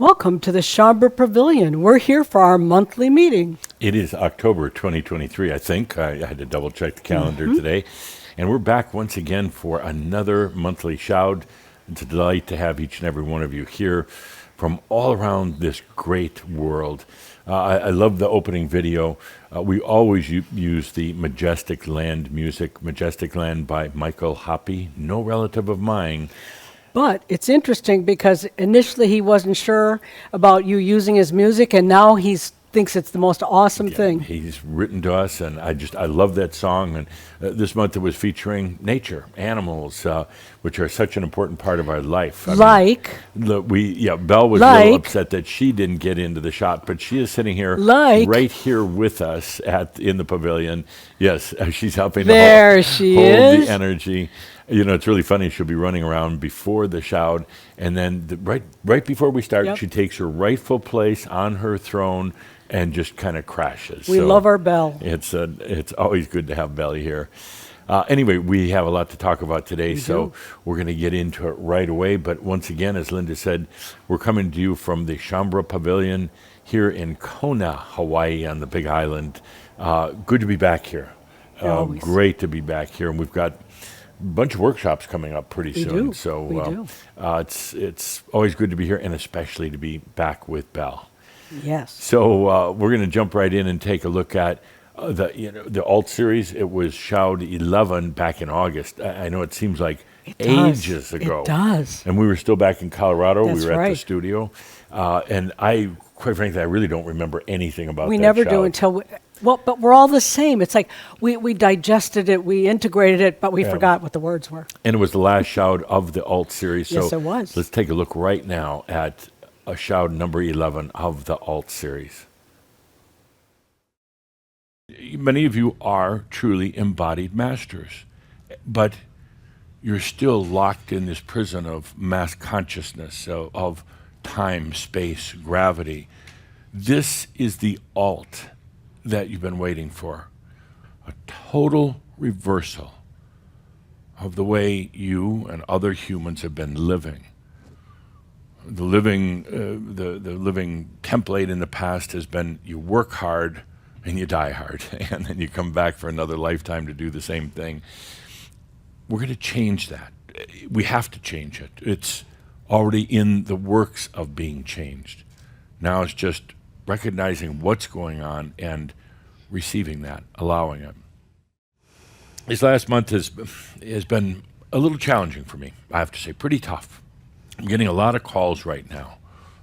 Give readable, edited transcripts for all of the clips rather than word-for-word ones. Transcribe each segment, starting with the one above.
Welcome to the Shambra Pavilion. We're here for our monthly meeting. It is October 2023, I think. I had to double check the calendar today. And we're back once again for another monthly shout. It's a delight to have each and every one of you here from all around this great world. I love the opening video. We always use the Majestic Land music, Majestic Land by Michael Hoppy, no relative of mine. But it's interesting because initially he wasn't sure about you using his music, and now he thinks it's the most awesome thing. He's written to us, and I love that song. And this month it was featuring nature, animals, which are such an important part of our life. Belle was a little upset that she didn't get into the shot, but she is sitting here right here with us in the pavilion. Yes, she's helping hold the energy. You know, it's really funny. She'll be running around before the shout, and then right before we start, she takes her rightful place on her throne and just kind of crashes. We love our Belle. It's always good to have Belle here. Anyway, we have a lot to talk about today, so we're going to get into it right away. But once again, as Linda said, we're coming to you from the Shambra Pavilion here in Kona, Hawaii, on the Big Island. Good to be back here. Great to be back here, and we've got bunch of workshops coming up pretty soon. So it's always good to be here, and especially to be back with Belle. Yes. So we're going to jump right in and take a look at the alt series. It was Shout 11 back in August. I know it seems like ages ago. It does. And we were still back in Colorado. That's we were at the studio. And quite frankly, I really don't remember anything about that. We never do until but we're all the same. It's like we digested it, we integrated it, but we forgot what the words were. And it was the last shout of the alt series. Yes, so it was. Let's take a look right now at a shout number 11 of the alt series. Many of you are truly embodied masters, but you're still locked in this prison of mass consciousness, of time, space, gravity. This is the alt that you've been waiting for. A total reversal of the way you and other humans have been living. The living template in the past has been you work hard and you die hard, and then you come back for another lifetime to do the same thing. We're going to change that. We have to change it. It's already in the works of being changed. Now it's just recognizing what's going on and receiving that, allowing it. This last month has been a little challenging for me, I have to say, pretty tough. I'm getting a lot of calls right now,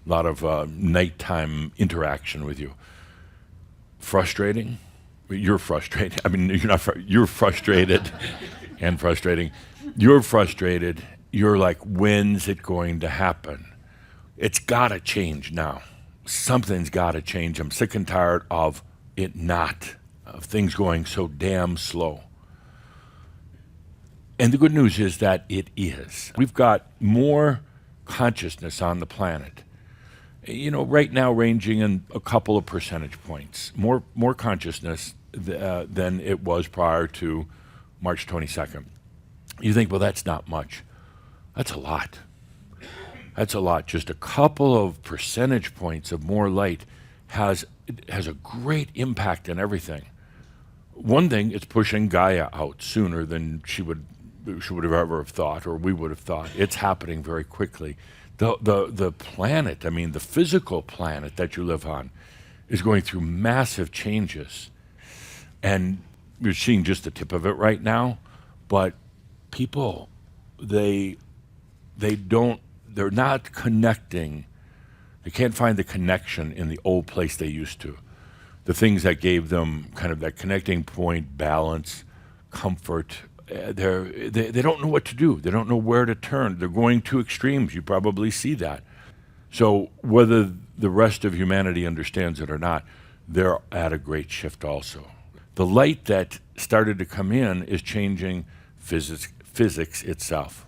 a lot of nighttime interaction with you. Frustrating? You're frustrated. I mean, you're frustrated and frustrating. You're frustrated. You're like, when's it going to happen? It's got to change now. Something's got to change. I'm sick and tired of it of things going so damn slow. And the good news is that it is. We've got more consciousness on the planet. You know, right now ranging in a couple of percentage points. More consciousness than it was prior to March 22nd. You think, well, that's not much. That's a lot. That's a lot. Just a couple of percentage points of more light has a great impact on everything. One thing, it's pushing Gaia out sooner than she would have ever have thought, or we would have thought. It's happening very quickly. The planet, I mean, the physical planet that you live on, is going through massive changes, and you're seeing just the tip of it right now. But people, they're not connecting. They can't find the connection in the old place they used to. The things that gave them kind of that connecting point, balance, comfort. They don't know what to do. They don't know where to turn. They're going to extremes. You probably see that. So whether the rest of humanity understands it or not, they're at a great shift also. The light that started to come in is changing physics itself.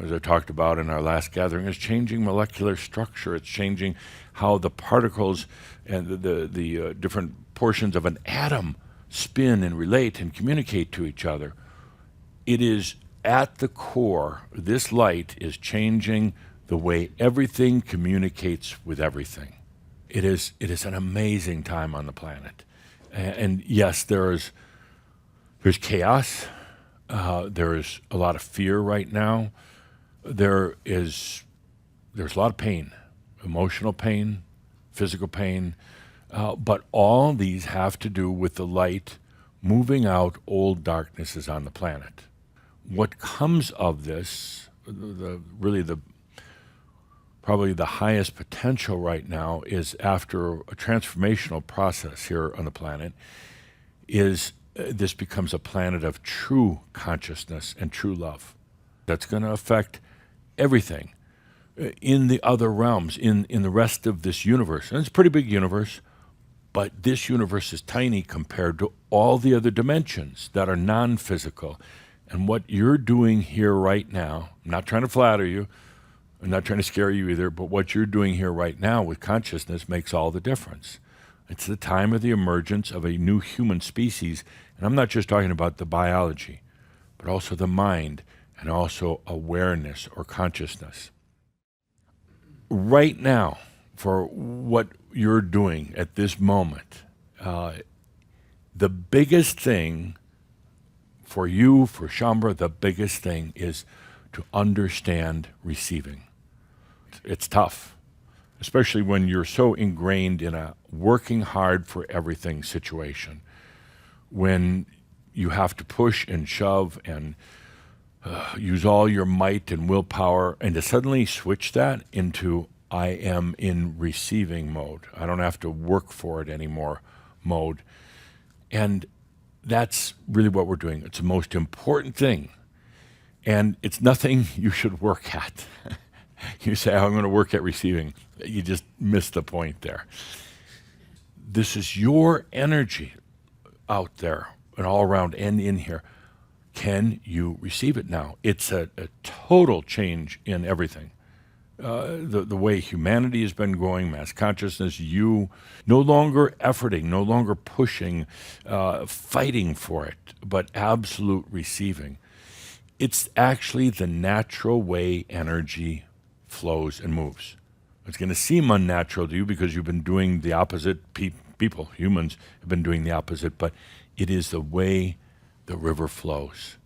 As I talked about in our last gathering, it's changing molecular structure. It's changing how the particles and the different portions of an atom spin and relate and communicate to each other. It is at the core, this light is changing the way everything communicates with everything. It is an amazing time on the planet. And yes, there's chaos. There is a lot of fear right now. There's a lot of pain, emotional pain, physical pain, but all these have to do with the light moving out old darknesses on the planet. What comes of this, probably the highest potential right now, is after a transformational process here on the planet, is this becomes a planet of true consciousness and true love. That's going to affect everything in the other realms, in the rest of this universe. And it's a pretty big universe, but this universe is tiny compared to all the other dimensions that are non-physical. And what you're doing here right now, I'm not trying to flatter you, I'm not trying to scare you either, but what you're doing here right now with consciousness makes all the difference. It's the time of the emergence of a new human species. And I'm not just talking about the biology, but also the mind and also awareness or consciousness. Right now, for what you're doing at this moment, the biggest thing for you, for Shambra, the biggest thing is to understand receiving. It's tough, especially when you're so ingrained in a working hard for everything situation, when you have to push and shove and use all your might and willpower, and to suddenly switch that into I am in receiving mode. I don't have to work for it anymore mode. And that's really what we're doing. It's the most important thing. And it's nothing you should work at. You say, oh, I'm going to work at receiving. You just missed the point there. This is your energy out there and all around and in here. Can you receive it now? It's a total change in everything. The way humanity has been going, mass consciousness, you no longer efforting, no longer pushing, fighting for it, but absolute receiving. It's actually the natural way energy flows and moves. It's going to seem unnatural to you because you've been doing the opposite. People, humans, have been doing the opposite, but it is the way the river flows.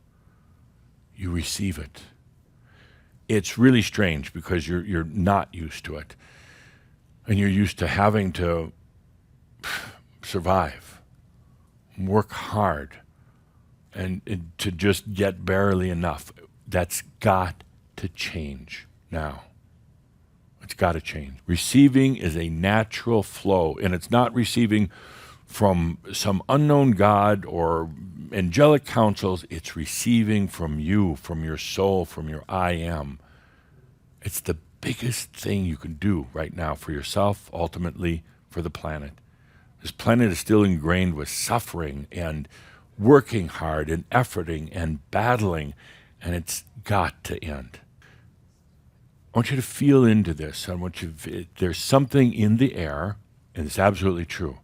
You receive it. It's really strange because you're not used to it. And you're used to having to survive, work hard, and to just get barely enough. That's got to change now. It's got to change. Receiving is a natural flow, and it's not receiving from some unknown God or angelic counsels. It's receiving from you, from your soul, from your I am. It's the biggest thing you can do right now for yourself, ultimately for the planet. This planet is still ingrained with suffering and working hard and efforting and battling, and it's got to end. I want you to feel into this. There's something in the air, and it's absolutely true.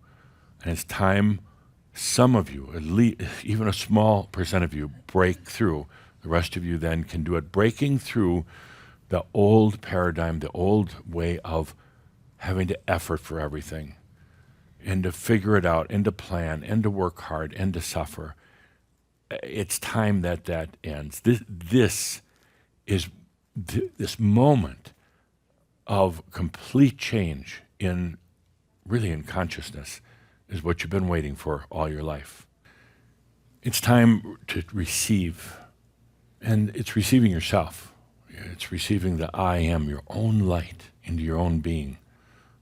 And it's time some of you, at least even a small percent of you, break through. The rest of you then can do it. Breaking through the old paradigm, the old way of having to effort for everything, and to figure it out, and to plan, and to work hard, and to suffer. It's time that ends. This is this moment of complete change in consciousness is what you've been waiting for all your life. It's time to receive, and it's receiving yourself. It's receiving the I am, your own light into your own being.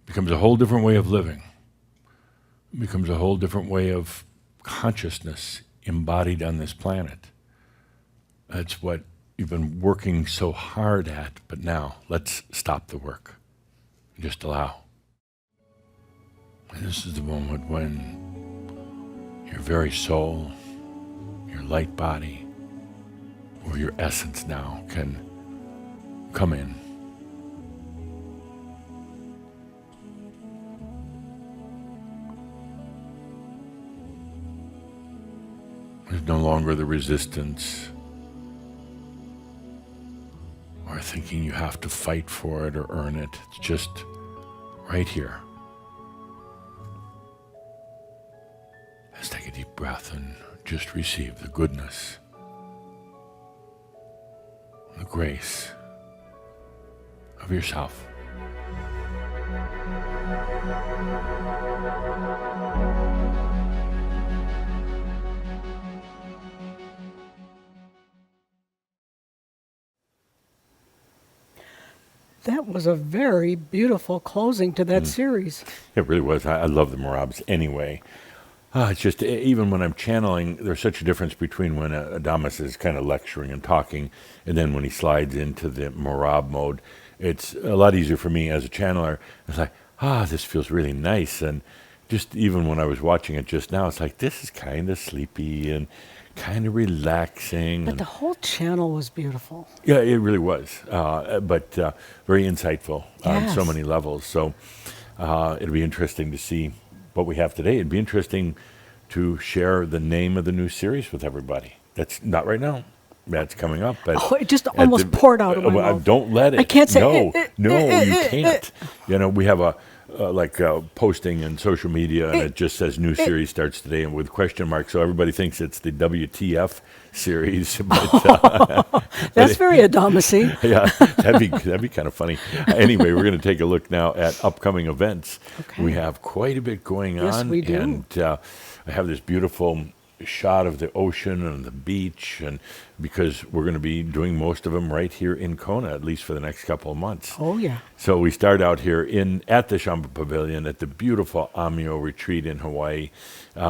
It becomes a whole different way of living. It becomes a whole different way of consciousness embodied on this planet. That's what you've been working so hard at, but now let's stop the work. Just allow. And this is the moment when your very soul, your light body, or your essence now can come in. There's no longer the resistance or thinking you have to fight for it or earn it. It's just right here. Let's take a deep breath and just receive the goodness, the grace of yourself. That was a very beautiful closing to that series. It really was. I love the Marabs anyway. It's just, even when I'm channeling, there's such a difference between when Adamus is kind of lecturing and talking, and then when he slides into the Marab mode. It's a lot easier for me as a channeler. It's like, this feels really nice. And just even when I was watching it just now, it's like, this is kind of sleepy and kind of relaxing. But the whole channel was beautiful. Yeah, it really was, but very insightful on so Yes. many levels. So it'll be interesting to see what we have today. It'd be interesting to share the name of the new series with everybody. That's not right now. That's coming up. But Oh, it just almost poured out of my mouth. Don't let it. I can't say No, you can't. We have a posting in social media, and it just says new series starts today, and with question marks, so everybody thinks it's the WTF series. But, That's very Adamus-y. yeah, that'd be kind of funny. Anyway, we're going to take a look now at upcoming events. Okay. We have quite a bit going on. Yes, we do. And I have this beautiful shot of the ocean and the beach, and because we're going to be doing most of them right here in Kona, at least for the next couple of months. Oh, yeah. So we start out here at the Shambra Pavilion at the beautiful Amio retreat in Hawaii.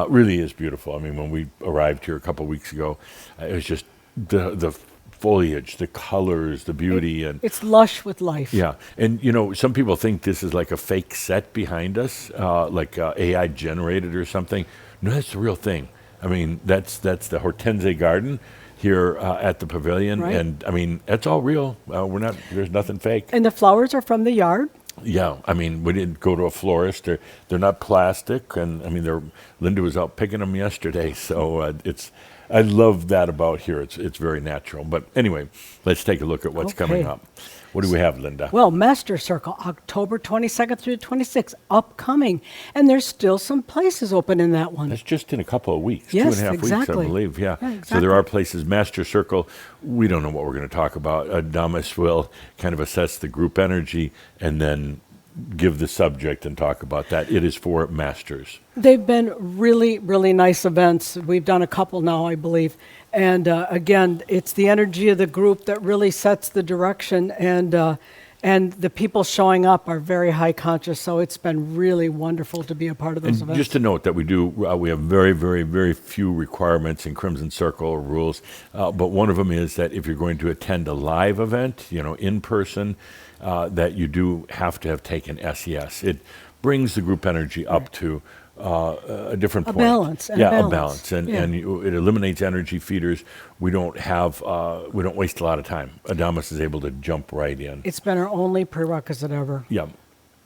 Really is beautiful. I mean, when we arrived here a couple of weeks ago, it was just the foliage, the colors, the beauty, and It's lush with life. yeah. And some people think this is like a fake set behind us, like AI generated or something. No, that's the real thing. I mean, that's the Hortense Garden here at the pavilion, Right. and I mean that's all real. There's nothing fake. And the flowers are from the yard. Yeah, I mean, we didn't go to a florist. They're not plastic, and I mean, Linda was out picking them yesterday, so I love that about here. It's very natural. But anyway, let's take a look at what's coming Okay. up. What do we have, Linda? Well, Master Circle, October 22nd through 26th, upcoming. And there's still some places open in that one. That's just in a couple of weeks, Yes, 2.5 weeks, exactly. I believe. Yeah. Yeah, So exactly. there are places. Master Circle, we don't know what we're going to talk about. Adamus will kind of assess the group energy and then give the subject and talk about that. It is for masters. They've been really, really nice events. We've done a couple now, I believe. And again, it's the energy of the group that really sets the direction. And the people showing up are very high conscious. So it's been really wonderful to be a part of those And events. just to note that we have very, very, very few requirements in Crimson Circle or rules, but one of them is that if you're going to attend a live event, in person, that you do have to have taken SES. It brings the group energy up to a different point. balance, and a yeah, a balance. balance, and Yeah. it eliminates energy feeders. We don't waste a lot of time. Adamus is able to jump right in. It's been our only prerequisite ever. Yeah.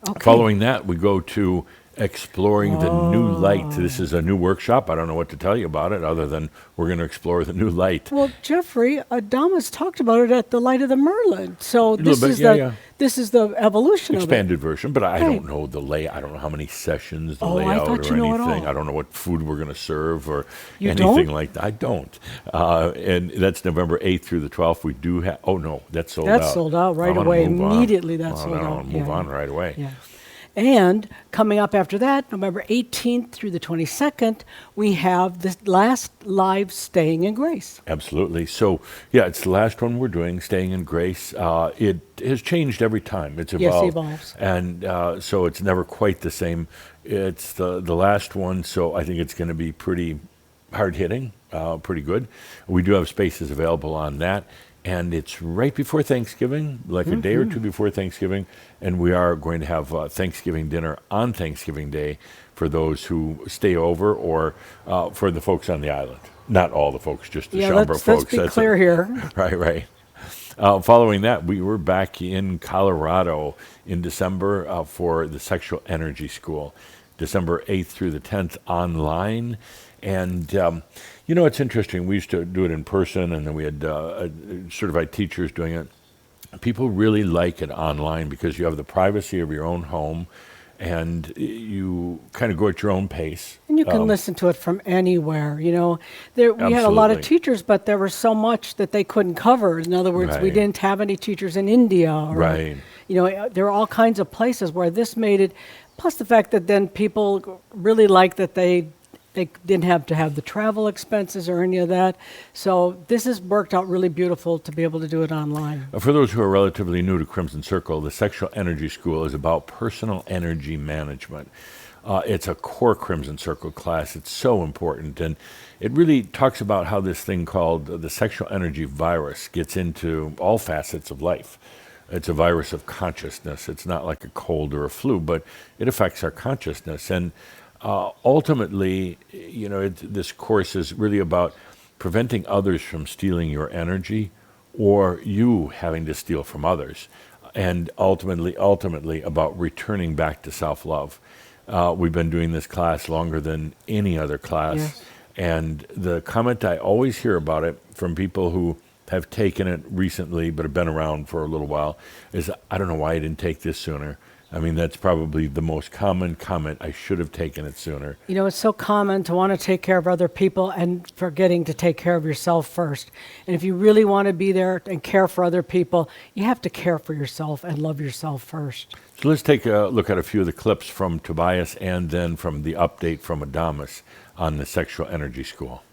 Okay. Following that, we go to exploring the new light. This is a new workshop. I don't know what to tell you about it other than we're going to explore the new light. Well, Jeffrey, Adamus talked about it at the Light of the Merlin. So this bit, is yeah. this is the evolution Expanded version, but I Right. don't know the layout. I don't know how many sessions, the Oh, I layout, thought or you know it anything. all. I don't know what food we're going to serve or You anything don't? like that. I don't. And that's November 8th through the 12th. We do have. Oh no, that's sold out. That's sold out right I'm gonna away. move on. Immediately that's Oh, sold no, out. Move Yeah. on right away. Yeah. And coming up after that, November 18th through the 22nd, we have the last live Staying in Grace. Absolutely. So, yeah, it's the last one we're doing, Staying in Grace. It has changed every time. It's Yes, evolved. it evolves. And so it's never quite the same. It's the last one, so I think it's going to be pretty hard-hitting, pretty good. We do have spaces available on that. And it's right before Thanksgiving, like a day or two before Thanksgiving. And we are going to have Thanksgiving dinner on Thanksgiving Day for those who stay over or for the folks on the island. Not all the folks, just the Yeah, Shambra let's folks. be clear here. Right. Following that, we were back in Colorado in December for the Sexual Energy School, December 8th through the 10th online. And, it's interesting. We used to do it in person, and then we had certified teachers doing it. People really like it online because you have the privacy of your own home and you kind of go at your own pace. And you can listen to it from anywhere. You know, we had a lot of Absolutely. teachers, but there was so much that they couldn't cover. In other words, we Right. didn't have any teachers in India, or Right. you know, there are all kinds of places where this made it. Plus the fact that then people really liked that they didn't have to have the travel expenses or any of that. So this has worked out really beautiful to be able to do it online. For those who are relatively new to Crimson Circle, the Sexual Energy School is about personal energy management. It's a core Crimson Circle class. It's so important. And it really talks about how this thing called the sexual energy virus gets into all facets of life. It's a virus of consciousness. It's not like a cold or a flu, but it affects our consciousness. And ultimately, you know, this course is really about preventing others from stealing your energy or you having to steal from others, and ultimately about returning back to self-love. We've been doing this class longer than any other class. Yes. And the comment I always hear about it from people who have taken it recently but have been around for a little while is, I don't know why I didn't take this sooner. I mean, that's probably the most common comment. I should have taken it sooner. You know, it's so common to want to take care of other people and forgetting to take care of yourself first. And if you really want to be there and care for other people, you have to care for yourself and love yourself first. So let's take a look at a few of the clips from Tobias and then from the update from ADAMUS on the Sexual Energy School.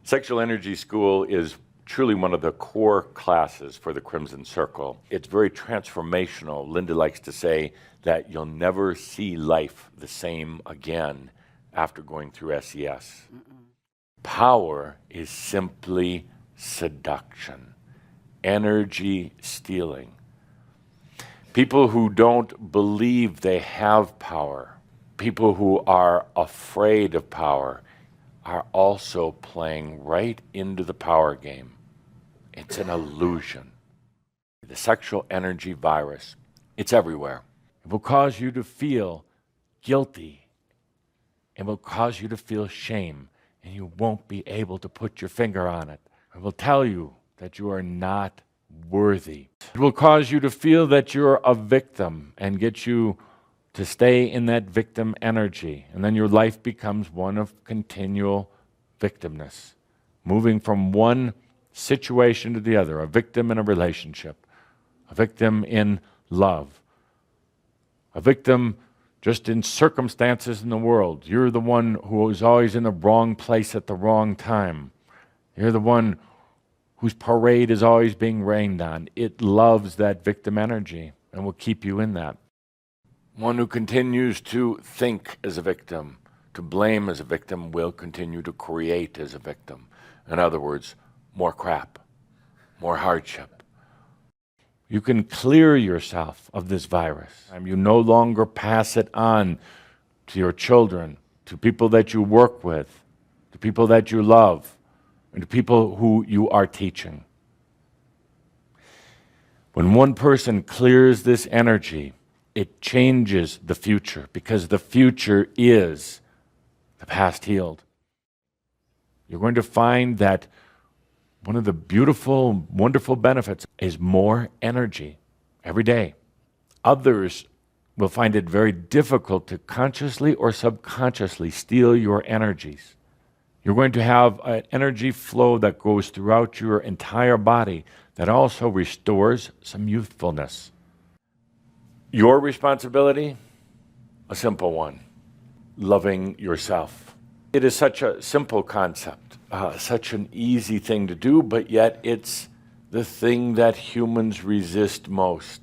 Sexual Energy School is truly one of the core classes for the Crimson Circle. It's very transformational. Linda likes to say that you'll never see life the same again after going through SES. Power is simply seduction, energy stealing. People who don't believe they have power, people who are afraid of power, are also playing right into the power game. It's an illusion. The sexual energy virus, it's everywhere. It will cause you to feel guilty. It will cause you to feel shame, and you won't be able to put your finger on it. It will tell you that you are not worthy. It will cause you to feel that you're a victim and get you to stay in that victim energy. And then your life becomes one of continual victimness, moving from one situation to the other, a victim in a relationship, a victim in love, a victim just in circumstances in the world. You're the one who is always in the wrong place at the wrong time. You're the one whose parade is always being rained on. It loves that victim energy and will keep you in that. One who continues to think as a victim, to blame as a victim, will continue to create as a victim. In other words, more crap, more hardship. You can clear yourself of this virus. You no longer pass it on to your children, to people that you work with, to people that you love, and to people who you are teaching. When one person clears this energy, it changes the future, because the future is the past healed. You're going to find that one of the beautiful, wonderful benefits is more energy every day. Others will find it very difficult to consciously or subconsciously steal your energies. You're going to have an energy flow that goes throughout your entire body that also restores some youthfulness. Your responsibility, a simple one, loving yourself. It is such a simple concept, such an easy thing to do, but yet it's the thing that humans resist most.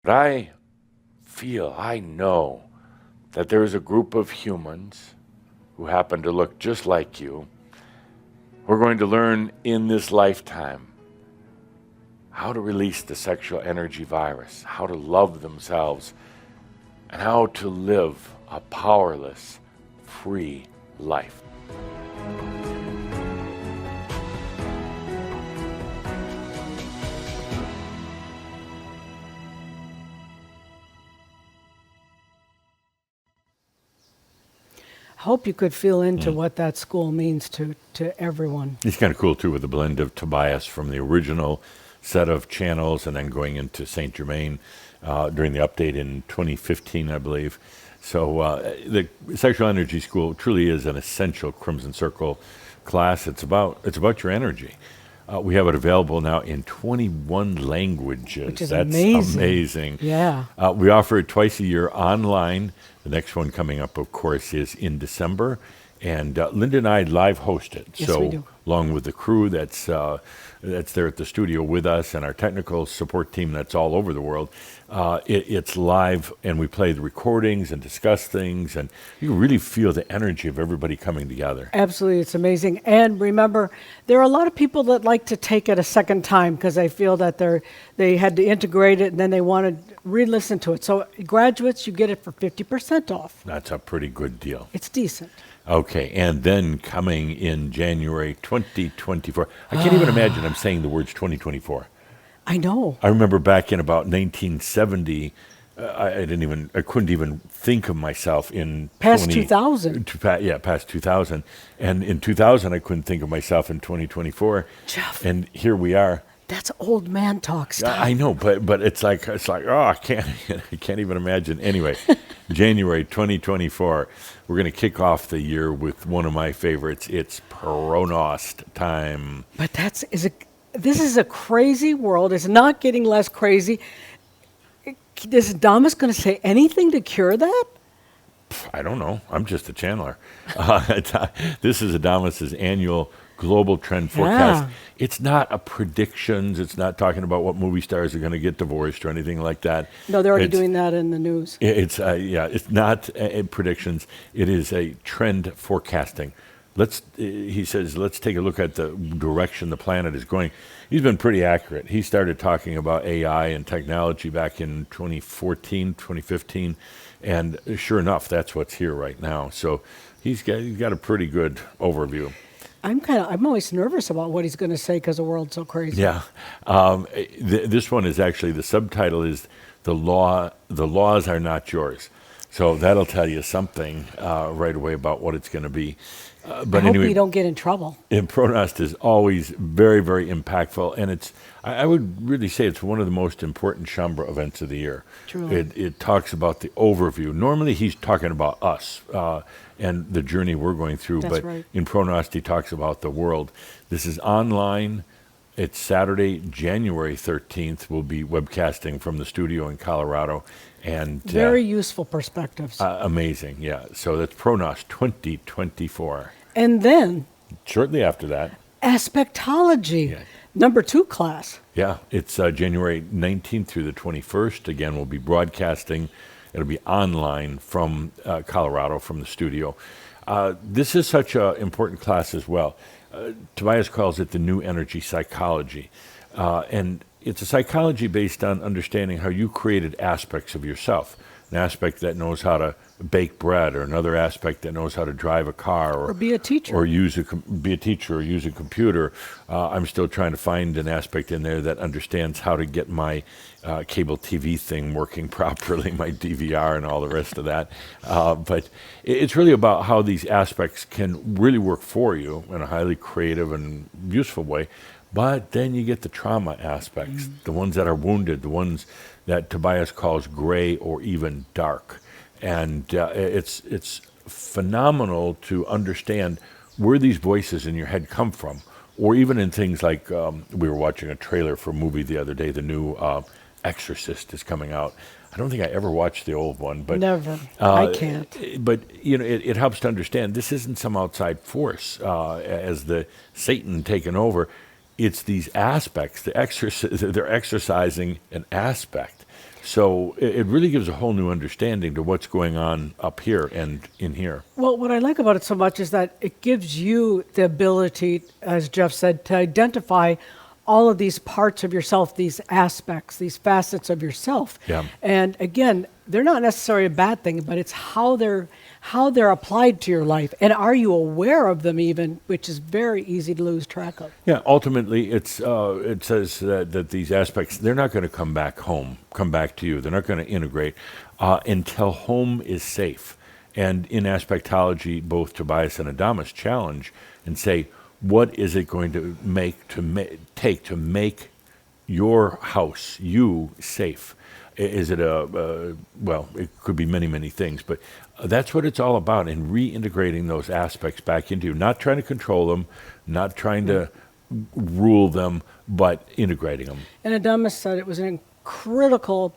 But I know that there is a group of humans who happen to look just like you, who are going to learn in this lifetime how to release the sexual energy virus, how to love themselves, and how to live a powerless, free life. Hope you could feel into what that school means to everyone. It's kind of cool, too, with the blend of Tobias from the original set of channels and then going into St. Germain during the update in 2015, I believe. So the Sexual Energy School truly is an essential Crimson Circle class. It's about your energy. We have it available now in 21 languages. Which is That's amazing. Yeah. We offer it twice a year online. The next one coming up, of course, is in December. And Linda and I live host it. Yes, so we do. along with the crew that's there at the studio with us and our technical support team that's all over the world, it's live, and we play the recordings and discuss things, and you can really feel the energy of everybody coming together. Absolutely, it's amazing. And remember, there are a lot of people that like to take it a second time because they feel that they had to integrate it and then they want to re-listen to it. So graduates, you get it for 50% off. That's a pretty good deal. It's decent. Okay, and then coming in January 2024, I can't even imagine I'm saying the words 2024. I know. I remember back in about 1970, I couldn't even think of myself in Past 2000. Past 2000, and in 2000 I couldn't think of myself in 2024. Jeff. And here we are. That's old man talk stuff. I know, but it's like I can't even imagine. Anyway, January 2024, we're going to kick off the year with one of my favorites. It's Pronost time. But this is a crazy world. It's not getting less crazy. Is ADAMUS going to say anything to cure that? I don't know. I'm just a channeler. This is ADAMUS's annual global trend forecast. Yeah. It's not a predictions. It's not talking about what movie stars are going to get divorced or anything like that. No, they're already doing that in the news. It's not predictions. It is a trend forecasting. He says, let's take a look at the direction the planet is going. He's been pretty accurate. He started talking about AI and technology back in 2014, 2015, and sure enough, that's what's here right now. So he's got a pretty good overview. I'm always nervous about what he's going to say because the world's so crazy. Yeah. This one is actually, the subtitle is the laws are not yours. So that'll tell you something right away about what it's going to be. But I hope anyway, we don't get in trouble. And Pronost is always very, very impactful, and I would really say it's one of the most important Shambra events of the year. Truly. It talks about the overview. Normally he's talking about us and the journey we're going through, That's but right. in Pronost he talks about the world. This is online. It's Saturday, January 13th. We'll be webcasting from the studio in Colorado. And Very useful perspectives. amazing, yeah. So that's Pronost 2024. And then Shortly after that, aspectology, Yeah. number 2 class. yeah, it's January 19th through the 21st. Again, we'll be broadcasting. It'll be online from Colorado, from the studio. This is such an important class as well. Tobias calls it the new energy psychology. And it's a psychology based on understanding how you created aspects of yourself. An aspect that knows how to bake bread, or another aspect that knows how to drive a car, Or be a teacher. or be a teacher, or use a computer. I'm still trying to find an aspect in there that understands how to get my cable TV thing working properly, my DVR and all the rest of that. But it's really about how these aspects can really work for you in a highly creative and useful way. But then you get the trauma aspects, the ones that are wounded, the ones that Tobias calls gray or even dark. And it's phenomenal to understand where these voices in your head come from, or even in things like we were watching a trailer for a movie the other day. The new Exorcist is coming out. I don't think I ever watched the old one, but Never. I can't. But it helps to understand this isn't some outside force as the Satan taking over. It's these aspects. They're exercising an aspect. So it really gives a whole new understanding to what's going on up here and in here. Well, what I like about it so much is that it gives you the ability, as Jeff said, to identify all of these parts of yourself, these aspects, these facets of yourself. Yeah. And again, they're not necessarily a bad thing, but it's how they're applied to your life, and are you aware of them even, which is very easy to lose track of. Yeah, ultimately, it says that these aspects, they're not going to come back to you. They're not going to integrate until home is safe. And in aspectology, both Tobias and Adamus challenge and say, what is it going to take to make your house, you, safe? Is it well, it could be many, many things, but that's what it's all about, in reintegrating those aspects back into you. Not trying to control them, not trying to rule them, but integrating them. And Adamus said it was a critical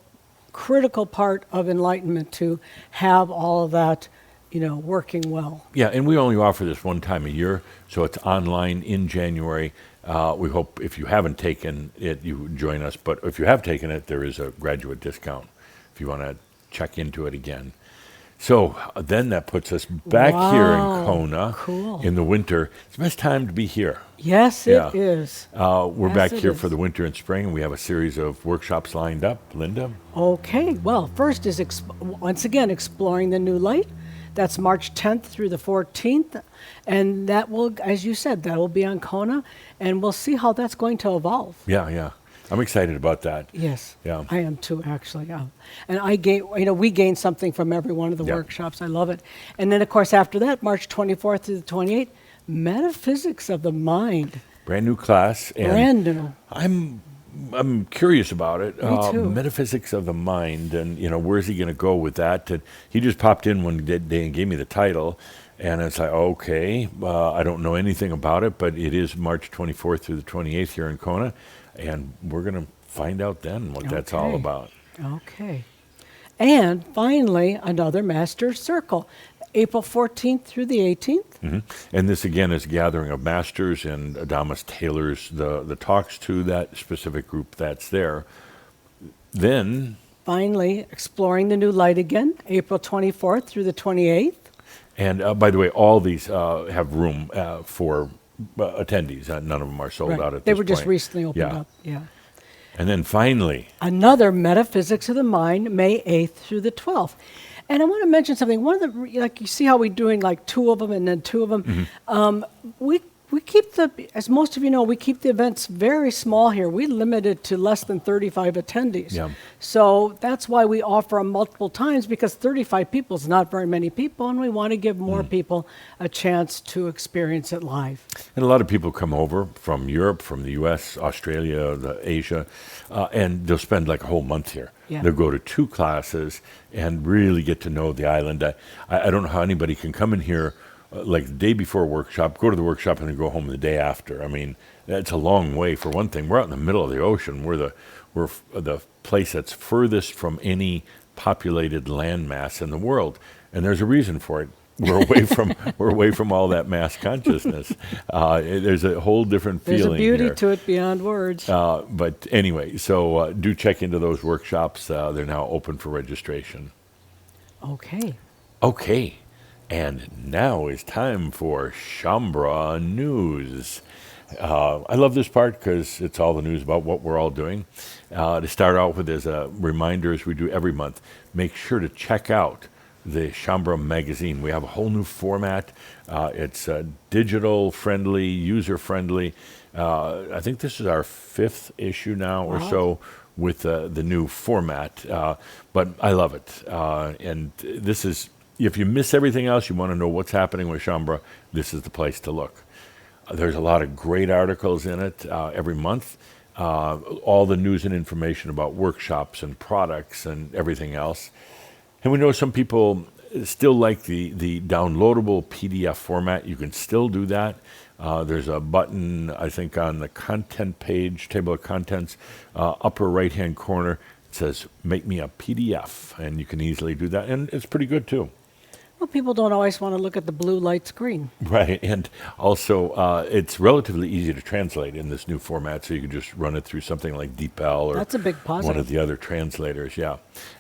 part of enlightenment to have all of that, working well. Yeah, and we only offer this one time a year, so it's online in January. We hope if you haven't taken it, you join us. But if you have taken it, there is a graduate discount if you want to check into it again. So then that puts us back here in Kona Cool. in the winter. It's the best time to be here. Yes, Yeah. it is. We're Yes, back it here is. for the winter and spring, and we have a series of workshops lined up. Linda? Okay, well, first is once again exploring the new light. That's March 10th through the 14th, and that will, as you said, that will be on Kona, and we'll see how that's going to evolve. Yeah. I'm excited about that. Yes, Yeah. I am too, actually. Yeah. And we gain something from every one of the Yeah. workshops. I love it. And then, of course, after that, March 24th through the 28th, Metaphysics of the Mind. Brand new class. And Brand new. I'm curious about it. Me too. Metaphysics of the mind, and where's he going to go with that? And he just popped in one day and gave me the title, and it's like, okay, I don't know anything about it, but it is March 24th through the 28th here in Kona, and we're going to find out then what that's all Okay. about. Okay. And finally, another Master Circle, April 14th through the 18th. And this again is a gathering of masters, and Adamus tailors the talks to that specific group that's there. Then, Finally, Exploring the New Light again, April 24th through the 28th. and by the way, all these have room for attendees. None of them are sold out at They this were just point. recently opened Yeah. up. Yeah. And then finally, Another Metaphysics of the Mind, May 8th through the 12th. And I want to mention something. One of the, like, you see how we're doing like two of them and then two of them. We keep as most of you know, we keep the events very small here. We limit it to less than 35 attendees. Yeah. So that's why we offer them multiple times, because 35 people is not very many people, and we want to give more people a chance to experience it live. and a lot of people come over from Europe, from the U.S., Australia, Asia, and they'll spend like a whole month here. Yeah. They'll go to 2 classes and really get to know the island. I don't know how anybody can come in here like the day before a workshop, go to the workshop, and then go home the day after. I mean, that's a long way for one thing. We're out in the middle of the ocean. We're the place that's furthest from any populated landmass in the world, and there's a reason for it. We're away from all that mass consciousness. There's a whole different There's feeling a beauty here. to it beyond words. But anyway, so do check into those workshops. They're now open for registration. Okay. Okay, and now is time for Shambra News. I love this part because it's all the news about what we're all doing. To start out with, as a reminder, as we do every month, make sure to check out the Shambra magazine. We have a whole new format. It's digital friendly, user friendly. I think this is our 5th issue now or so with the new format, but I love it. And this is, if you miss everything else, you want to know what's happening with Shambra, this is the place to look. There's a lot of great articles in it every month. All the news and information about workshops and products and everything else. And we know some people still like the downloadable PDF format. You can still do that. There's a button, I think, on the content page, table of contents, upper right-hand corner. It says, make me a PDF, and you can easily do that. And it's pretty good, too. Well, people don't always want to look at the blue light screen. Right, and also it's relatively easy to translate in this new format, so you can just run it through something like DeepL or That's a big positive. one of the other translators, yeah.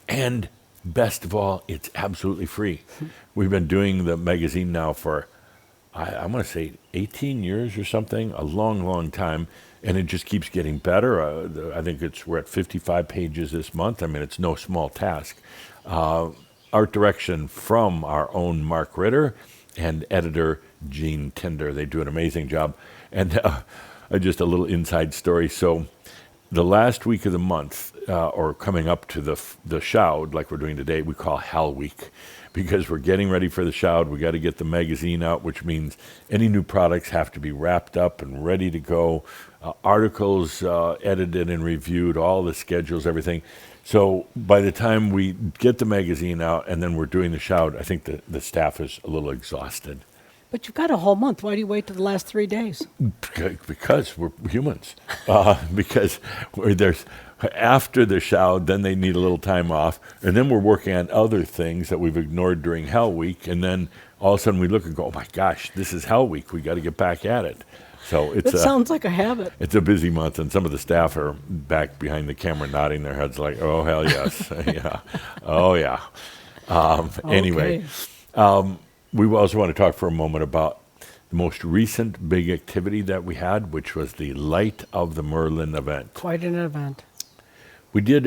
And best of all, it's absolutely free. We've been doing the magazine now for, I'm going to say 18 years or something, a long, long time, and it just keeps getting better. I think we're at 55 pages this month. I mean, it's no small task. Art direction from our own Mark Ritter and editor Gene Tinder. They do an amazing job. And just a little inside story. So the last week of the month, or coming up to the Shoud, like we're doing today, we call Hell Week, because we're getting ready for the Shoud. We got to get the magazine out, which means any new products have to be wrapped up and ready to go. Articles edited and reviewed, all the schedules, everything. So by the time we get the magazine out and then we're doing the Shoud, I think the staff is a little exhausted. But you've got a whole month. Why do you wait till the last 3 days? Because we're humans. Because there's after the Shoud, then they need a little time off, and then we're working on other things that we've ignored during Hell Week, and then all of a sudden we look and go, "Oh my gosh, this is Hell Week. We got to get back at it." So It sounds like a habit. it's a busy month, and some of the staff are back behind the camera nodding their heads like, "Oh hell yes, yeah, oh yeah." Anyway. Okay. We also want to talk for a moment about the most recent big activity that we had, which was the Light of the Merlin event. Quite an event. We did,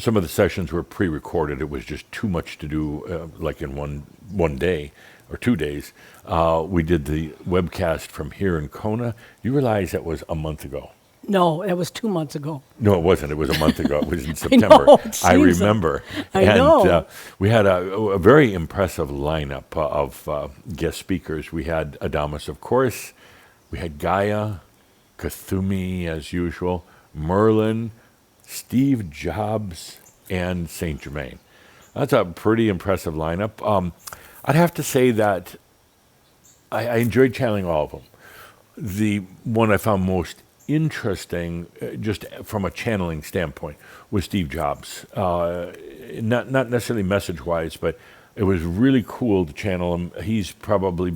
some of the sessions were pre-recorded. It was just too much to do, like in one day or 2 days. We did the webcast from here in Kona. You realize that was a month ago. No, it was 2 months ago. No, it wasn't. It was a month ago. It was in September. it I seems remember. I and, know. We had a very impressive lineup of guest speakers. We had ADAMUS, of course. We had Gaia, Cthulhu, as usual, Merlin, Steve Jobs, and Saint Germain. That's a pretty impressive lineup. I'd have to say that I enjoyed channeling all of them. The one I found most interesting, just from a channeling standpoint, was Steve Jobs. Not necessarily message-wise, but it was really cool to channel him. He's probably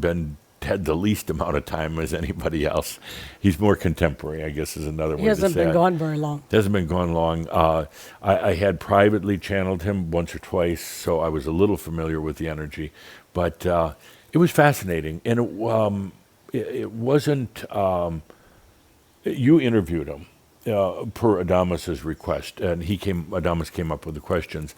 had the least amount of time as anybody else. He's more contemporary, I guess, is another way to say it. He hasn't been gone very long. Hasn't been gone long. I had privately channeled him once or twice, so I was a little familiar with the energy. But it was fascinating, and it wasn't... You interviewed him per Adamus's request, and Adamus came up with the questions,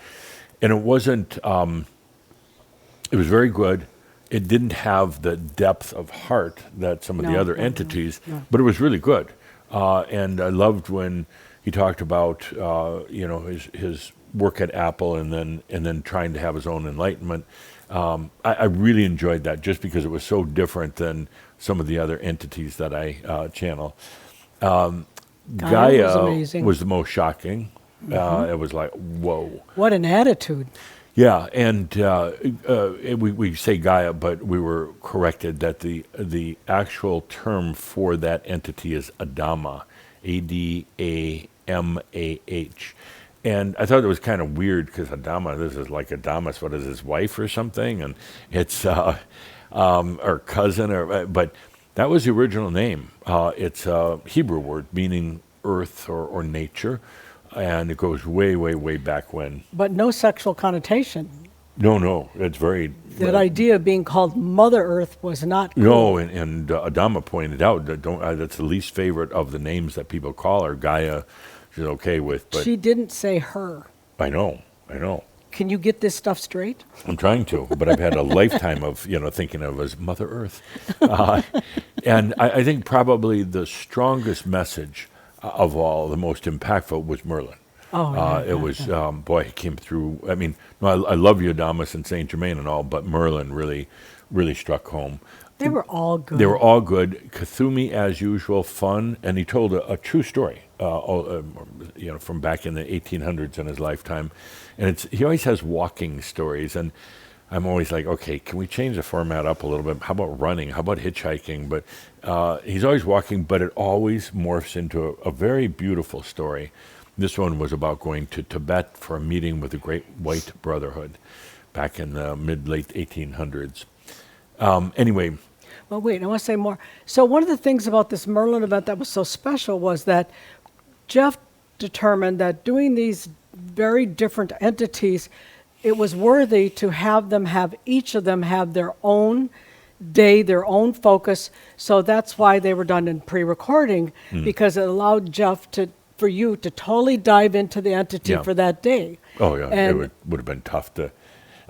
and it wasn't. It was very good. It didn't have the depth of heart that some of the other entities, but it was really good. And I loved when he talked about his work at Apple, and then trying to have his own enlightenment. I really enjoyed that, just because it was so different than some of the other entities that I channel. Gaia was the most shocking. It was like, whoa. What an attitude. Yeah, and we say Gaia, but we were corrected that the actual term for that entity is Adama, Adamah. And I thought it was kind of weird, because Adama, this is like Adamus, what is his wife or something? And it's or cousin, but that was the original name. It's a Hebrew word meaning earth or nature, and it goes way, way, way back when. But no sexual connotation. No, it's very... That idea of being called Mother Earth was not cool. No, and Adama pointed out that that's the least favorite of the names that people call her. Gaia, she's okay with, but... She didn't say her. I know. Can you get this stuff straight? I'm trying to, but I've had a lifetime of thinking of as Mother Earth, and I think probably the strongest message of all, the most impactful, was Merlin. It was boy, he came through. I mean, no, I love you, Adamus and Saint Germain and all, but Merlin really struck home. They were all good. They were all good. Cthulhu, as usual, fun, and he told a true story, from back in the 1800s in his lifetime. And he always has walking stories, and I'm always like, okay, can we change the format up a little bit? How about running? How about hitchhiking? But he's always walking, but it always morphs into a very beautiful story. This one was about going to Tibet for a meeting with the Great White Brotherhood back in the late 1800s. Anyway. Well, wait, I want to say more. So one of the things about this Merlin event that was so special was that Jeff determined that doing these very different entities, it was worthy to have each of them have their own day, their own focus. So that's why they were done in pre-recording, because it allowed Jeff for you to totally dive into the entity for that day. Oh yeah, it And would have been tough to.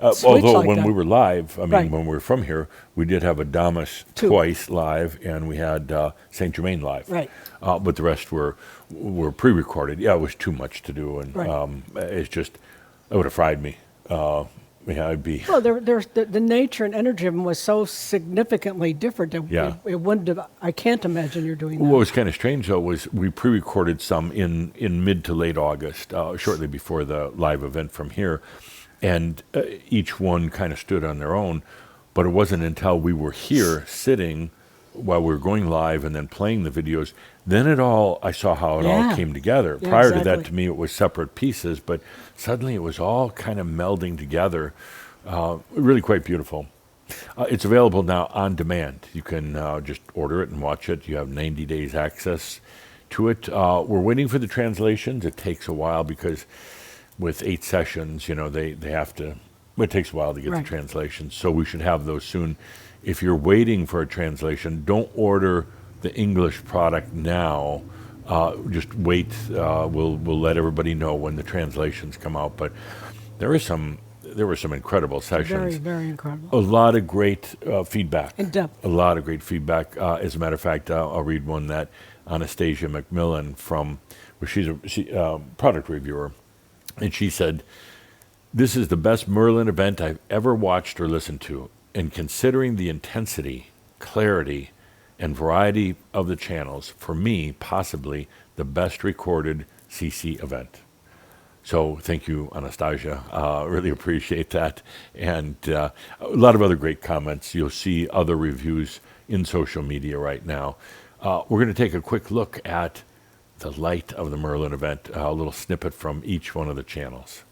switch Although like when that. we were live, I mean, Right. when we were from here, we did have ADAMUS Two. twice live, and we had Saint Germain live. Right. But the rest were pre-recorded. Yeah, it was too much to do, and Right. it's just it would have fried me. Yeah, I'd be. Well, there's the nature and energy of them was so significantly different. That Yeah. it wouldn't have. I can't imagine you're doing What that. was kind of strange though was we pre-recorded some in mid to late August, shortly before the live event from here, and each one kind of stood on their own. But it wasn't until we were here sitting while we were going live and then playing the videos, then I saw how it all Yeah. came together. Yeah, Prior to that, exactly. to me, it was separate pieces, but suddenly it was all kind of melding together. Really quite beautiful. It's available now on demand. You can just order it and watch it. You have 90 days access to it. We're waiting for the translations. It takes a while because with 8 sessions, they have to, it takes a while to get the Right. translations. So we should have those soon. If you're waiting for a translation, don't order the English product now. Just wait. We'll let everybody know when the translations come out. But there were some incredible Very, sessions. very incredible. A lot of great feedback. In depth. A lot of great feedback. As a matter of fact, I'll read one that Anastasia McMillan she's a product reviewer, and she said, "This is the best Merlin event I've ever watched or listened to, and considering the intensity, clarity, and variety of the channels, for me, possibly the best recorded CC event." So thank you, Anastasia. Really appreciate that. And a lot of other great comments. You'll see other reviews in social media right now. We're going to take a quick look at the light of the Merlin event, a little snippet from each one of the channels.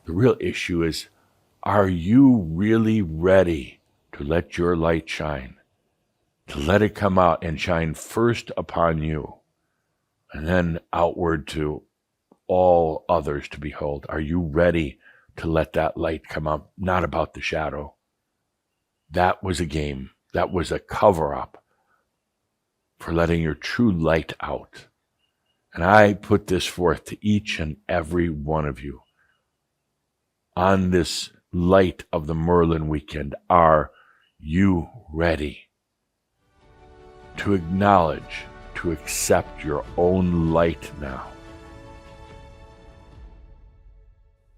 The real issue is, are you really ready to let your light shine? To let it come out and shine first upon you, and then outward to all others to behold? Are you ready to let that light come up? Not about the shadow. That was a game. That was a cover-up for letting your true light out. And I put this forth to each and every one of you. On this light of the Merlin weekend, are you ready to acknowledge, to accept your own light now?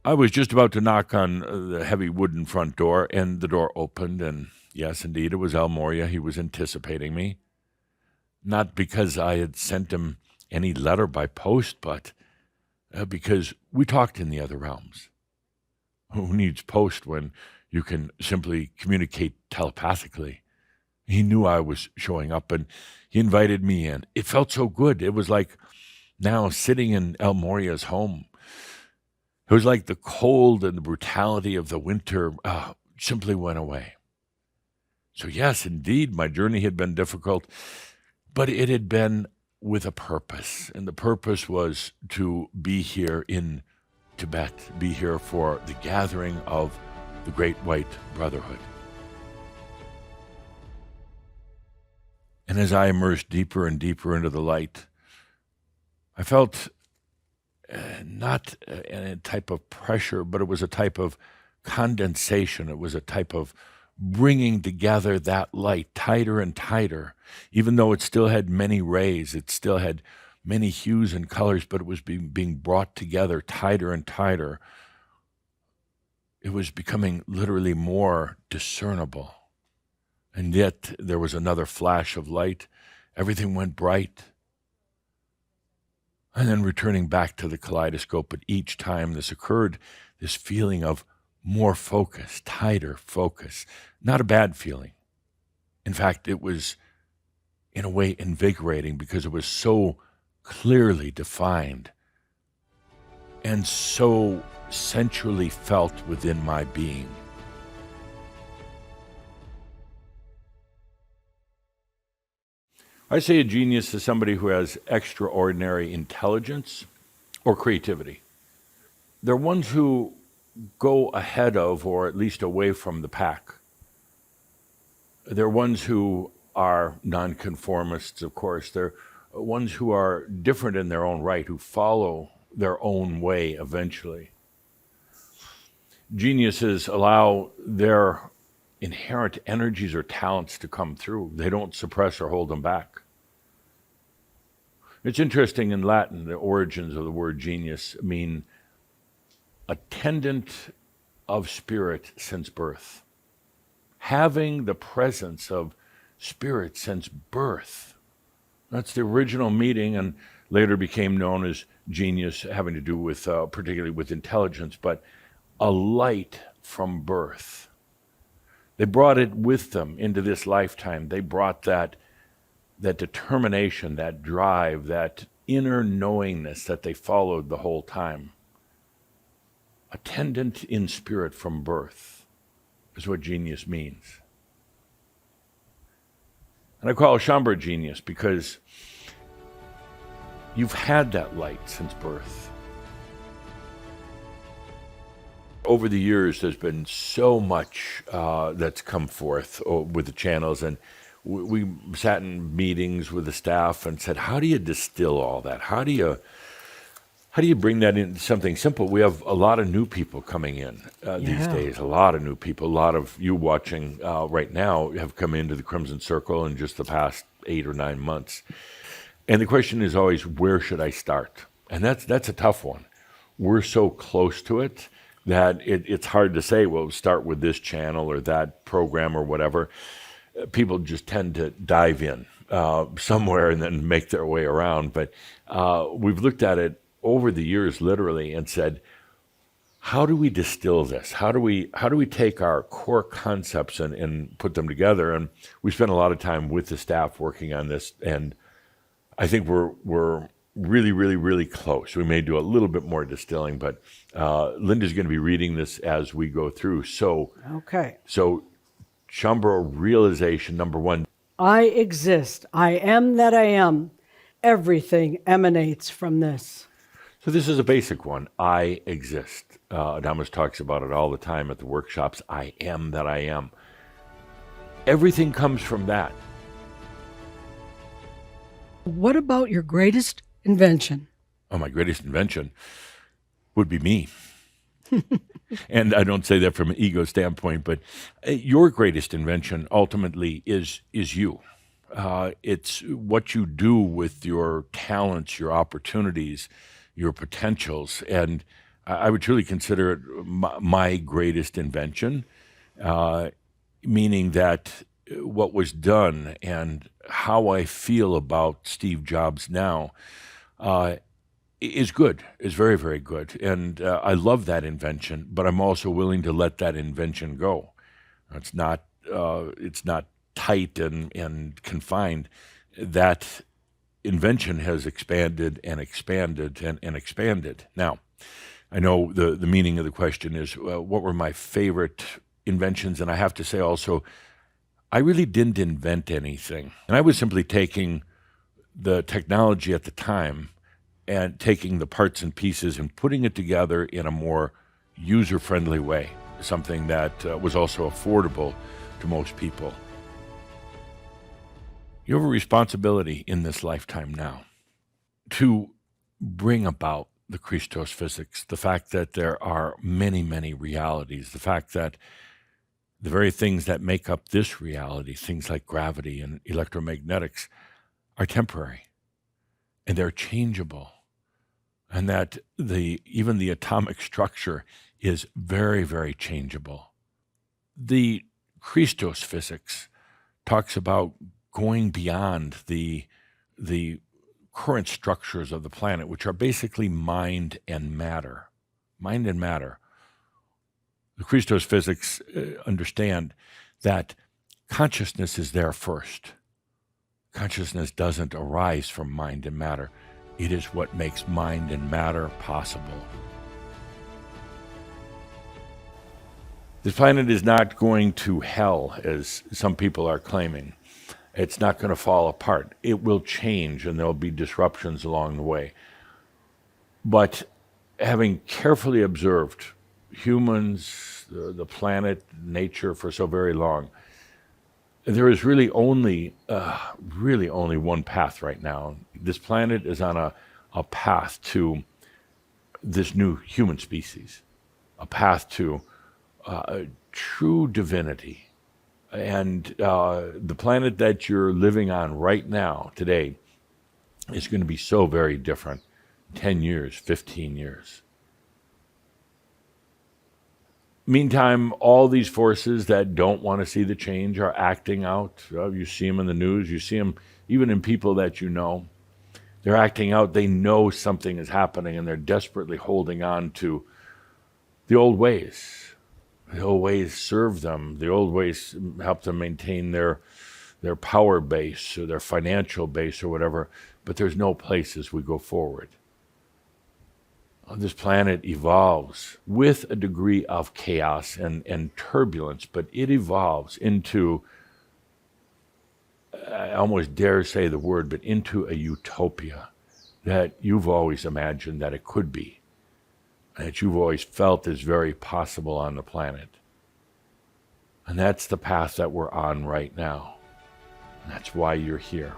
I was just about to knock on the heavy wooden front door, and the door opened, and yes, indeed, it was El Moria. He was anticipating me. Not because I had sent him any letter by post, but because we talked in the other realms. Who needs post when you can simply communicate telepathically? He knew I was showing up, and he invited me in. It felt so good. It was like now sitting in El Moria's home. It was like the cold and the brutality of the winter simply went away. So yes, indeed, my journey had been difficult, but it had been with a purpose. And the purpose was to be here in Tibet, be here for the gathering of the Great White Brotherhood. And as I immersed deeper and deeper into the light, I felt not a type of pressure, but it was a type of condensation. It was a type of bringing together that light tighter and tighter, even though it still had many rays, it still had many hues and colors, but it was being brought together tighter and tighter. It was becoming literally more discernible. And yet there was another flash of light. Everything went bright. And then returning back to the kaleidoscope, but each time this occurred, this feeling of more focus, tighter focus, not a bad feeling. In fact, it was in a way invigorating because it was so clearly defined and so sensually felt within my being. I say a genius is somebody who has extraordinary intelligence or creativity. They're ones who go ahead of, or at least away from, the pack. They're ones who are nonconformists, of course. They're ones who are different in their own right, who follow their own way eventually. Geniuses allow their inherent energies or talents to come through. They don't suppress or hold them back. It's interesting, in Latin, the origins of the word genius mean attendant of spirit since birth. Having the presence of spirit since birth. That's the original meaning, and later became known as genius, having to do with, particularly with intelligence, but a light from birth. They brought it with them into this lifetime. They brought that determination, that drive, that inner knowingness that they followed the whole time. Attendant in spirit from birth is what genius means. And I call Shambra genius because you've had that light since birth. Over the years, there's been so much that's come forth with the channels, and we sat in meetings with the staff and said, how do you distill all that? How do you bring that into something simple? We have a lot of new people coming in these days, a lot of new people. A lot of you watching right now have come into the Crimson Circle in just the past 8 or 9 months. And the question is always, where should I start? And that's a tough one. We're so close to it that it's hard to say, well, start with this channel or that program or whatever. People just tend to dive in somewhere and then make their way around. But we've looked at it over the years, literally, and said, how do we distill this? How do we take our core concepts and put them together? And we spent a lot of time with the staff working on this, and I think we're really, really, really close. We may do a little bit more distilling, but Linda's going to be reading this as we go through. So, Shambra realization number 1. I exist. I am that I am. Everything emanates from this. So this is a basic one. I exist. ADAMUS talks about it all the time at the workshops. I am that I am. Everything comes from that. What about your greatest invention? Oh, my greatest invention would be me. And I don't say that from an ego standpoint, but your greatest invention ultimately is you. It's what you do with your talents, your opportunities, your potentials. And I would truly consider it my greatest invention, meaning that what was done and how I feel about Steve Jobs now is good, is very, very good. And I love that invention, but I'm also willing to let that invention go. It's not tight and confined. That invention has expanded and expanded and expanded. Now, I know the meaning of the question is, what were my favorite inventions? And I have to say also, I really didn't invent anything. And I was simply taking the technology at the time and taking the parts and pieces and putting it together in a more user-friendly way, something that was also affordable to most people. You have a responsibility in this lifetime now to bring about the Christos physics, the fact that there are many, many realities, the fact that the very things that make up this reality, things like gravity and electromagnetics, are temporary and they're changeable, and that even the atomic structure is very, very changeable. The Christos physics talks about going beyond the current structures of the planet, which are basically mind and matter. Mind and matter. The Christos physics understand that consciousness is there first, Consciousness doesn't arise from mind and matter. It is what makes mind and matter possible. This planet is not going to hell, as some people are claiming. It's not going to fall apart. It will change, and there'll be disruptions along the way. But having carefully observed humans, the planet, nature for so very long, there is really only one path right now. This planet is on a path to this new human species, a path to true divinity. And the planet that you're living on right now, today, is going to be so very different. 10 years, 15 years. Meantime, all these forces that don't want to see the change are acting out. You see them in the news. You see them even in people that you know. They're acting out. They know something is happening, and they're desperately holding on to the old ways. The old ways serve them. The old ways help them maintain their power base or their financial base or whatever. But there's no place as we go forward. This planet evolves with a degree of chaos and turbulence, but it evolves into, I almost dare say the word, but into a utopia that you've always imagined that it could be, that you've always felt is very possible on the planet. And that's the path that we're on right now. And that's why you're here.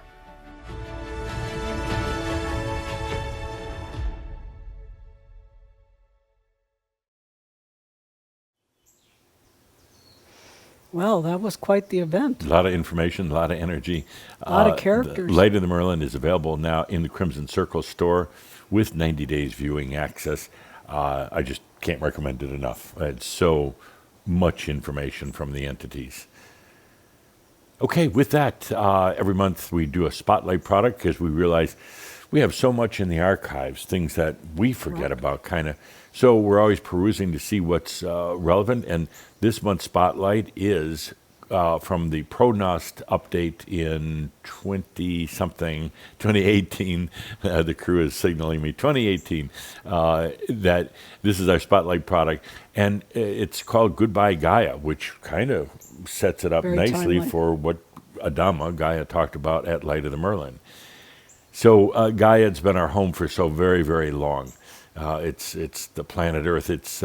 Well, that was quite the event. A lot of information, a lot of energy. A lot of characters. Light of the Merlin is available now in the Crimson Circle store with 90 days viewing access. I just can't recommend it enough. It's so much information from the entities. Okay, with that, every month we do a spotlight product because we realize we have so much in the archives, things that we forget about, kind of. So we're always perusing to see what's relevant. And this month's spotlight is from the Pronost update in 2018. The crew is signaling me 2018 that this is our spotlight product, and it's called Goodbye Gaia, which kind of sets it up Very nicely timely. for what Gaia talked about at Light of the Merlin. So Gaia has been our home for so very, very long. It's the planet Earth. It's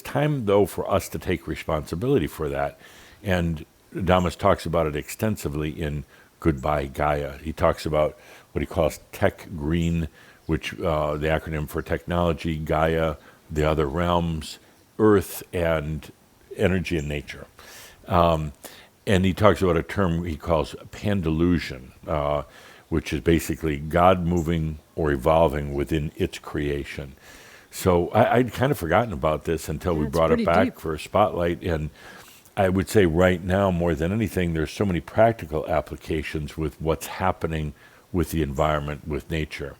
time, though, for us to take responsibility for that. And ADAMUS talks about it extensively in Goodbye Gaia. He talks about what he calls Tech Green, which the acronym for technology, Gaia, the other realms, Earth, and energy and nature. And he talks about a term he calls pandelusion, which is basically God moving or evolving within its creation. So I'd kind of forgotten about this until we brought it back deep. for a spotlight. And I would say right now, more than anything, there's so many practical applications with what's happening with the environment, with nature.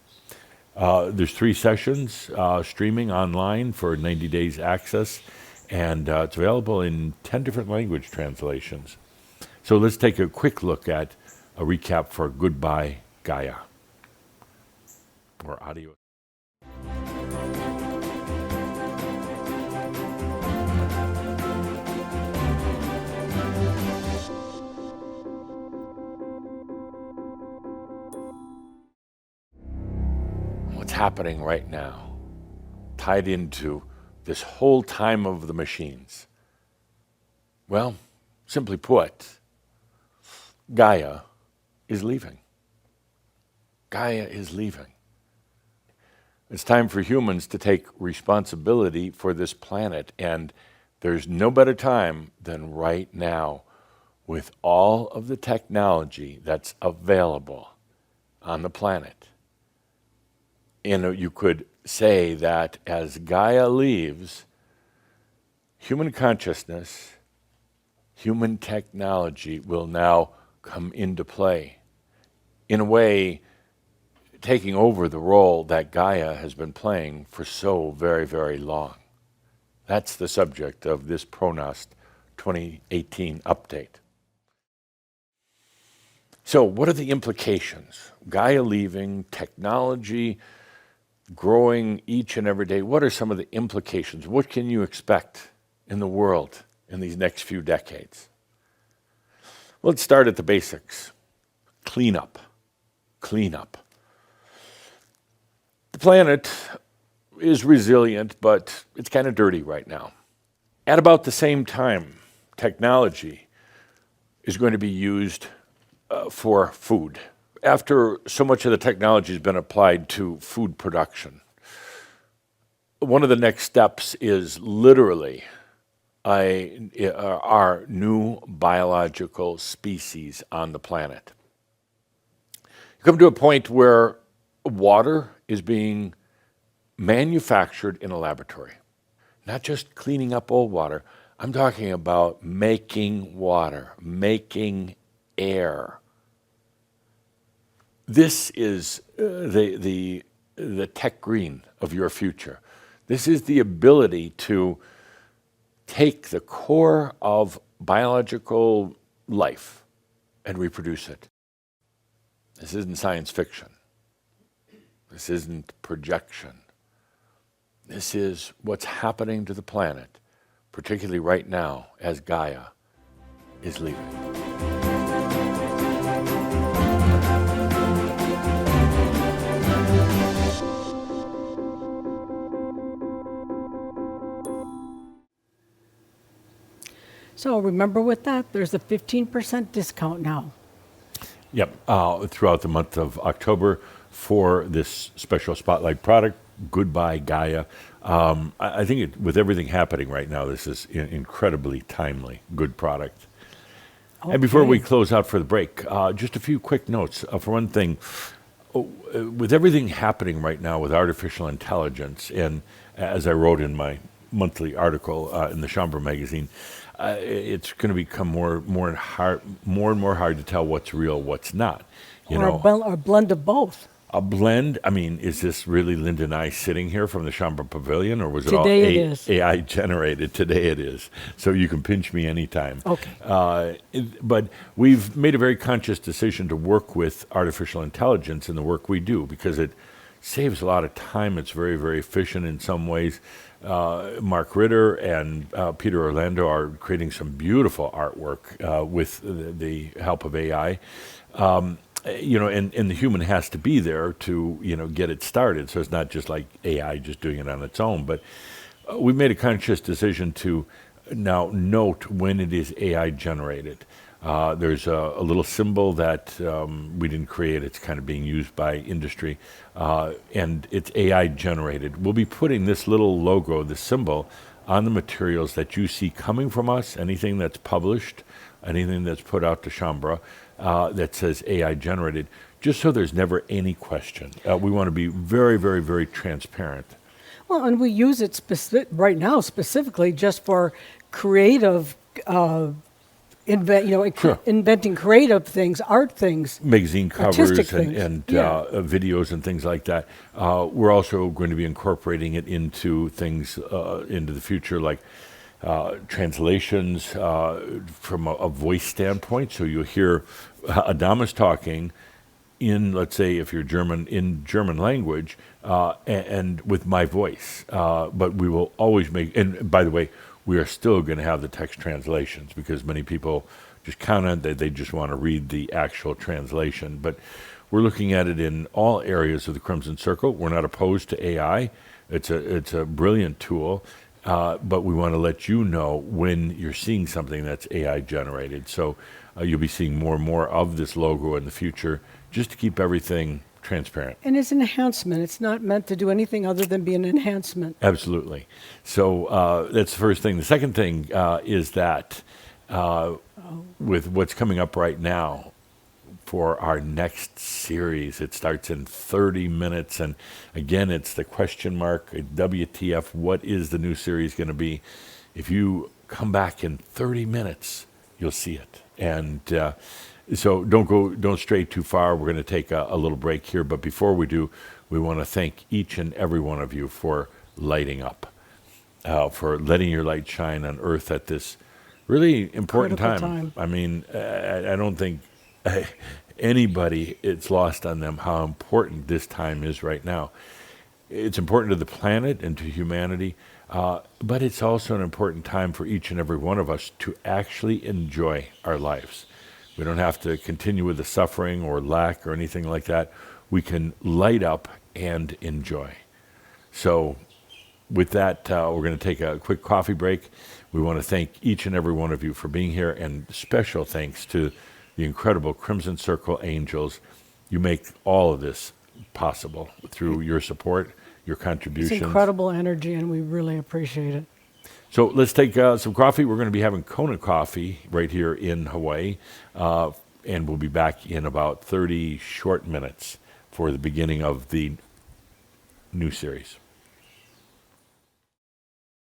There's 3 sessions streaming online for 90 days access, and it's available in 10 different language translations. So let's take a quick look at a recap for Goodbye Gaia, or audio. What's happening right now, tied into this whole time of the machines? Well, simply put, Gaia is leaving. Gaia is leaving. It's time for humans to take responsibility for this planet, and there's no better time than right now with all of the technology that's available on the planet. You could say that as Gaia leaves, human consciousness, human technology will now come into play, in a way taking over the role that Gaia has been playing for so very, very long. That's the subject of this Pronost 2018 update. So, what are the implications? Gaia leaving, technology growing each and every day. What are some of the implications? What can you expect in the world in these next few decades? Let's start at the basics. Cleanup. Cleanup. The planet is resilient, but it's kind of dirty right now. At about the same time, technology is going to be used for food. After so much of the technology has been applied to food production, one of the next steps is literally our new biological species on the planet. You come to a point where water is being manufactured in a laboratory. Not just cleaning up old water. I'm talking about making water, making air. This is the tech green of your future. This is the ability to take the core of biological life and reproduce it. This isn't science fiction. This isn't projection. This is what's happening to the planet, particularly right now as Gaia is leaving. So remember with that, there's a 15% discount now. Yep, throughout the month of October for this special spotlight product, Goodbye Gaia. I think with everything happening right now, this is incredibly timely, good product. Okay. And before we close out for the break, just a few quick notes. For one thing, with everything happening right now with artificial intelligence, and as I wrote in my monthly article in the Shambra magazine, it's going to become more and more hard to tell what's real, what's not. A blend of both. A blend. I mean, is this really Linda and I sitting here from the Shambra Pavilion, or was it Today all AI generated? Today it is. So you can pinch me anytime. Okay. But we've made a very conscious decision to work with artificial intelligence in the work we do because it saves a lot of time. It's very, very efficient in some ways. Mark Ritter and Peter Orlando are creating some beautiful artwork with the help of AI. And the human has to be there to, get it started. So it's not just like AI just doing it on its own. But we've made a conscious decision to now note when it is AI generated. There's a little symbol that we didn't create. It's kind of being used by industry, and it's AI generated. We'll be putting this little logo, this symbol, on the materials that you see coming from us, anything that's published, anything that's put out to Shambra that says AI generated, just so there's never any question. We want to be very, very, very transparent. Well, and we use it right now specifically just for creative inventing creative things, art things, magazine covers and yeah. Videos and things like that. We're also going to be incorporating it into things into the future, like translations from a voice standpoint. So you'll hear ADAMUS talking in, let's say, if you're German, in German language, and with my voice. But we will always make, and by the way, we are still going to have the text translations because many people just count on that. They just want to read the actual translation. But we're looking at it in all areas of the Crimson Circle. We're not opposed to AI. It's a brilliant tool, but we want to let you know when you're seeing something that's AI generated. So you'll be seeing more and more of this logo in the future just to keep everything transparent. And it's an enhancement. It's not meant to do anything other than be an enhancement. Absolutely. So that's the first thing. The second thing is that with what's coming up right now for our next series, it starts in 30 minutes. And again, it's the question mark, WTF, what is the new series going to be? If you come back in 30 minutes, you'll see it. And so don't stray too far. We're going to take a little break here. But before we do, we want to thank each and every one of you for lighting up, for letting your light shine on Earth at this really important time. I mean, I don't think anybody, it's lost on them how important this time is right now. It's important to the planet and to humanity, but it's also an important time for each and every one of us to actually enjoy our lives. We don't have to continue with the suffering or lack or anything like that. We can light up and enjoy. So with that, we're going to take a quick coffee break. We want to thank each and every one of you for being here, and special thanks to the incredible Crimson Circle Angels. You make all of this possible through your support, your It's contributions. incredible energy, and we really appreciate it. So let's take some coffee. We're going to be having Kona coffee right here in Hawaii, and we'll be back in about 30 short minutes for the beginning of the new series.